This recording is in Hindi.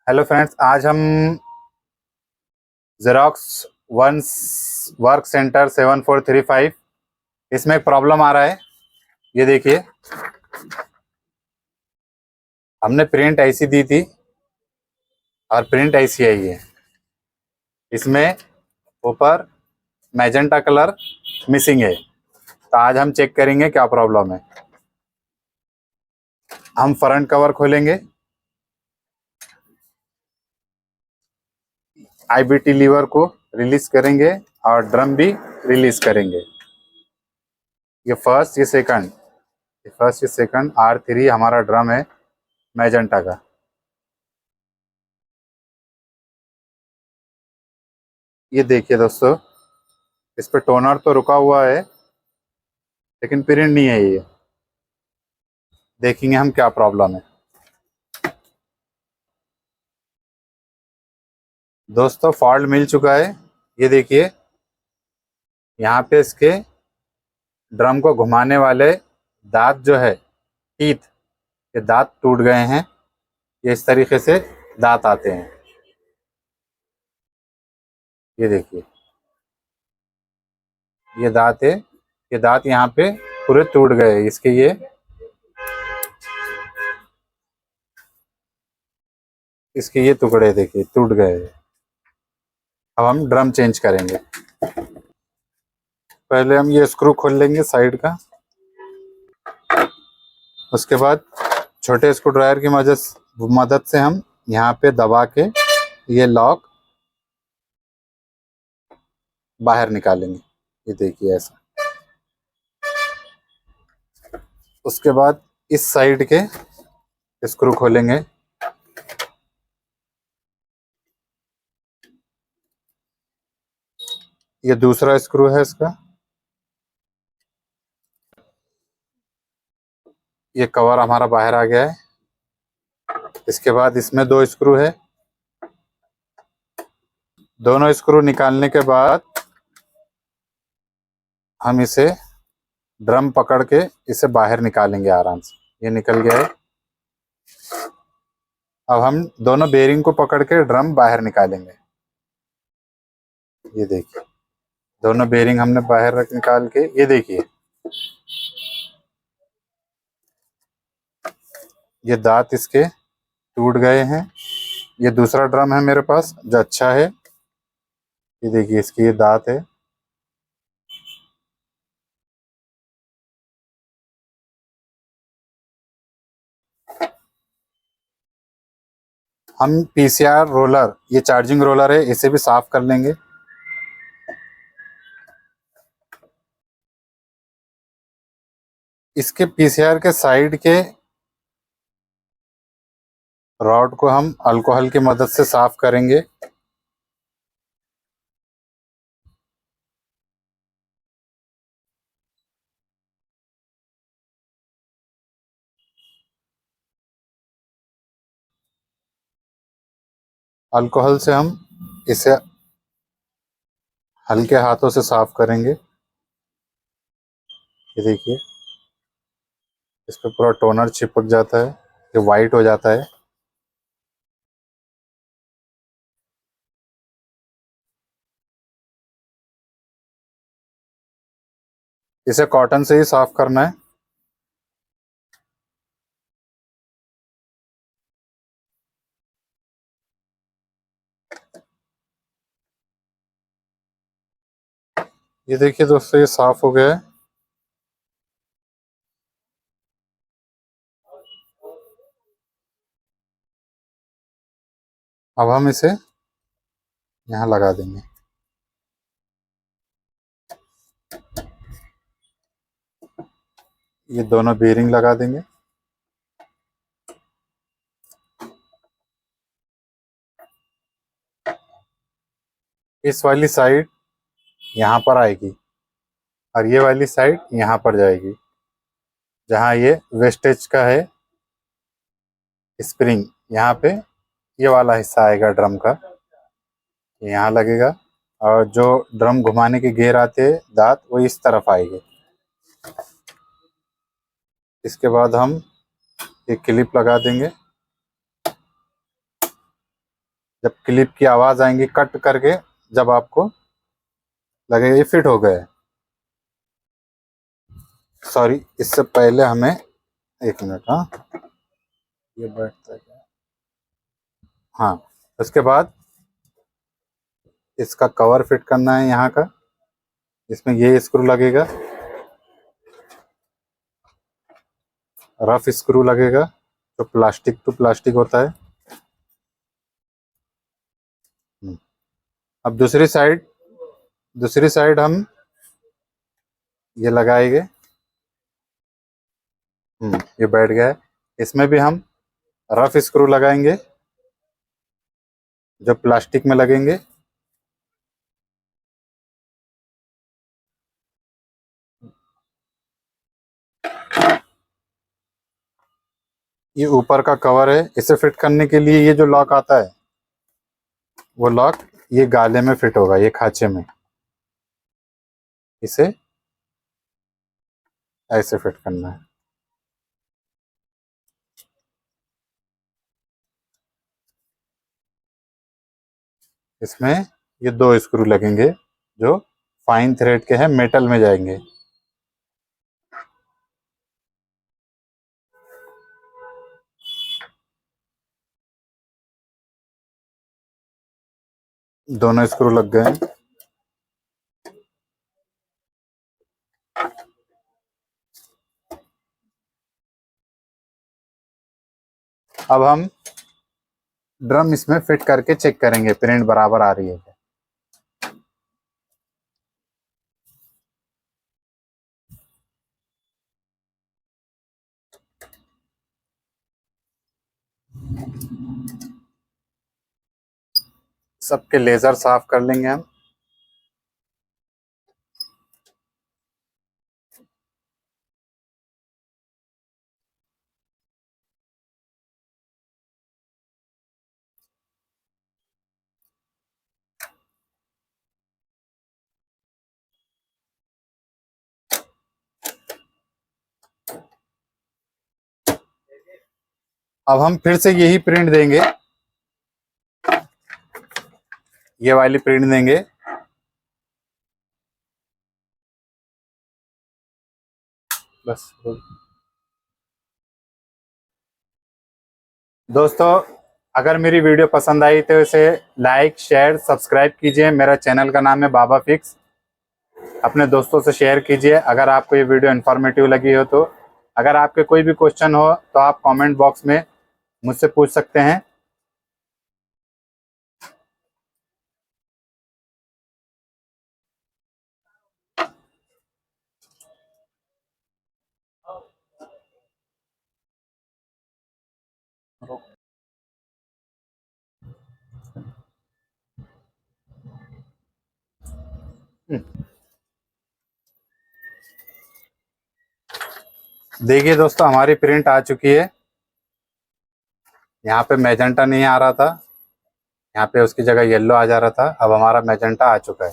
हेलो फ्रेंड्स, आज हम जेरोक्स वन वर्क सेंटर 7435 इसमें एक प्रॉब्लम आ रहा है। ये देखिए, हमने प्रिंट ऐसी दी थी और प्रिंट ऐसी आई है। इसमें ऊपर मैजेंटा कलर मिसिंग है। तो आज हम चेक करेंगे क्या प्रॉब्लम है। हम फ्रंट कवर खोलेंगे, आईबीटी लीवर को रिलीज करेंगे और ड्रम भी रिलीज करेंगे। ये फर्स्ट, ये सेकंड R3 हमारा ड्रम है मैजेंटा का। ये देखिए दोस्तों, इस पे टोनर तो रुका हुआ है लेकिन प्रिंट नहीं है। ये देखेंगे हम क्या प्रॉब्लम है। दोस्तों, फॉल्ट मिल चुका है। ये देखिए, यहाँ पे इसके ड्रम को घुमाने वाले दांत जो है, टीथ, ये दांत टूट गए हैं। ये इस तरीके से दांत आते हैं। ये देखिए, ये दांत है। ये दांत यहाँ पे पूरे टूट गए इसके। ये टुकड़े देखिए टूट गए। अब हम ड्रम चेंज करेंगे। पहले हम ये स्क्रू खोल लेंगे साइड का। उसके बाद छोटे स्क्रू ड्राइवर की मदद से हम यहाँ पे दबा के ये लॉक बाहर निकालेंगे। ये देखिए ऐसा। उसके बाद इस साइड के स्क्रू खोलेंगे। ये दूसरा स्क्रू है इसका। ये कवर हमारा बाहर आ गया है। इसके बाद इसमें दो स्क्रू है। दोनों स्क्रू निकालने के बाद हम इसे ड्रम पकड़ के इसे बाहर निकालेंगे आराम से। ये निकल गया है। अब हम दोनों बेरिंग को पकड़ के ड्रम बाहर निकालेंगे। ये देखिए, दोनों बेरिंग हमने बाहर रख निकाल के, ये देखिए, ये दांत इसके टूट गए हैं। ये दूसरा ड्रम है मेरे पास जो अच्छा है। ये देखिए, इसकी ये दांत है। हम पीसीआर रोलर, ये चार्जिंग रोलर है, इसे भी साफ कर लेंगे। इसके पीसीआर के साइड के रॉड को हम अल्कोहल की मदद से साफ करेंगे। अल्कोहल से हम इसे हल्के हाथों से साफ करेंगे। ये देखिए, इस पे पूरा टोनर चिपक जाता है, ये वाइट हो जाता है। इसे कॉटन से ही साफ करना है। ये देखिए दोस्तों, ये साफ हो गया है। अब हम इसे यहाँ लगा देंगे। ये दोनों बेरिंग लगा देंगे। इस वाली साइड यहाँ पर आएगी और ये वाली साइड यहाँ पर जाएगी। जहाँ ये वेस्टेज का है स्प्रिंग, यहाँ पे ये वाला हिस्सा आएगा ड्रम का, ये यहाँ लगेगा। और जो ड्रम घुमाने के गियर आते हैं दांत, वो इस तरफ आएंगे। इसके बाद हम एक क्लिप लगा देंगे। जब क्लिप की आवाज़ आएंगी कट करके, जब आपको लगेगा ये फिट हो गया है। सॉरी, इससे पहले हमें 1 मिनट, हाँ ये बैठता है क्या? हाँ, उसके बाद इसका कवर फिट करना है यहाँ का। इसमें ये स्क्रू लगेगा, रफ स्क्रू लगेगा जो प्लास्टिक टू प्लास्टिक होता है। अब दूसरी साइड हम ये लगाएंगे। ये बैठ गया है। इसमें भी हम रफ स्क्रू लगाएंगे जो प्लास्टिक में लगेंगे। ये ऊपर का कवर है, इसे फिट करने के लिए ये जो लॉक आता है वो लॉक ये गाले में फिट होगा, ये खांचे में। इसे ऐसे फिट करना है। इसमें ये 2 स्क्रू लगेंगे जो फाइन थ्रेड के हैं, मेटल में जाएंगे। दोनों स्क्रू लग गए हैं। अब हम ड्रम इसमें फिट करके चेक करेंगे प्रिंट बराबर आ रही है क्या। सबके लेजर साफ कर लेंगे हम। अब हम फिर से यही प्रिंट देंगे, ये वाली प्रिंट देंगे। बस दोस्तों, अगर मेरी वीडियो पसंद आई तो इसे लाइक शेयर सब्सक्राइब कीजिए। मेरा चैनल का नाम है बाबा फिक्स। अपने दोस्तों से शेयर कीजिए अगर आपको ये वीडियो इन्फॉर्मेटिव लगी हो तो। अगर आपके कोई भी क्वेश्चन हो तो आप कमेंट बॉक्स में मुझसे पूछ सकते हैं। देखिए दोस्तों, हमारी प्रिंट आ चुकी है। यहाँ पे मैजेंटा नहीं आ रहा था, यहाँ पे उसकी जगह येलो आ जा रहा था। अब हमारा मैजेंटा आ चुका है।